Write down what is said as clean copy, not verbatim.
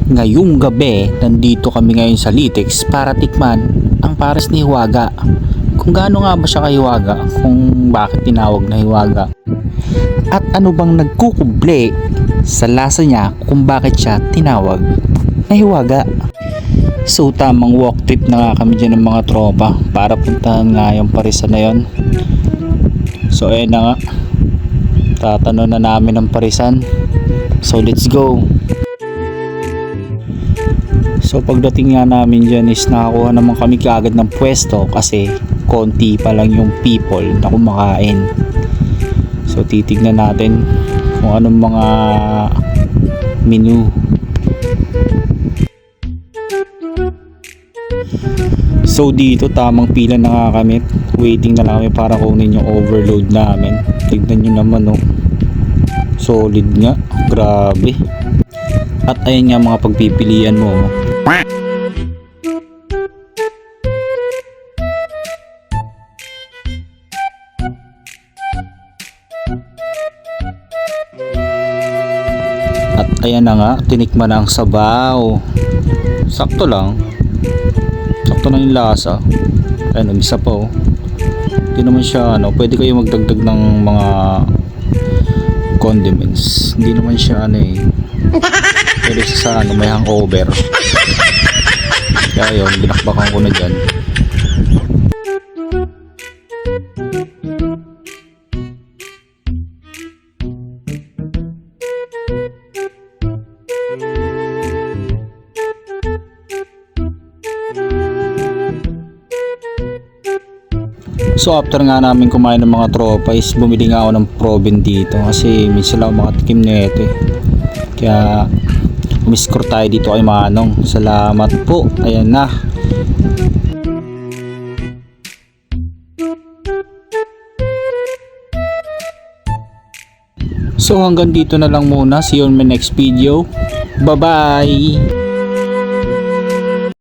Ngayong gabi, nandito kami ngayon sa Litex para tikman ang pares ni Hiwaga. Kung gaano nga ba siya kahiwaga, kung bakit tinawag na Hiwaga, at ano bang nagkukuble sa lasa niya kung bakit siya tinawag na Hiwaga. So tamang walk trip na nga kami dyan ng mga tropa para puntahan nga yung parisan na yon. So ayun na nga, tatanong na namin ng parisan. So let's go. So pagdating nga namin dyan is nakakuha naman kami kaagad ng pwesto kasi konti pa lang yung people na kumakain. So titignan natin kung anong mga menu. So dito tamang pila na nga kami. Waiting na lang kami para kunin yung overload namin. Tignan nyo naman oh. Solid nga. Grabe. At ayan nga mga pagpipilian mo. At ayan na nga, tinikman na ang sabaw. Sakto lang. Sakto na yung lasa. Ayun, isa pa oh. Hindi naman siya ano, pwede kayo magdagdag ng mga condiments. Hindi naman siya ano eh. Pwede sa ano, may hangover. Kaya yun, binakbakan ko na dyan. So after nga namin kumain ng mga tropa is bumili nga ako ng Proven dito kasi minsan lang makatikim nito eh. Kaya umiscore tayo dito kay Manong. Salamat po. Ayan na. So hanggang dito na lang muna. See you on my next video. Bye bye.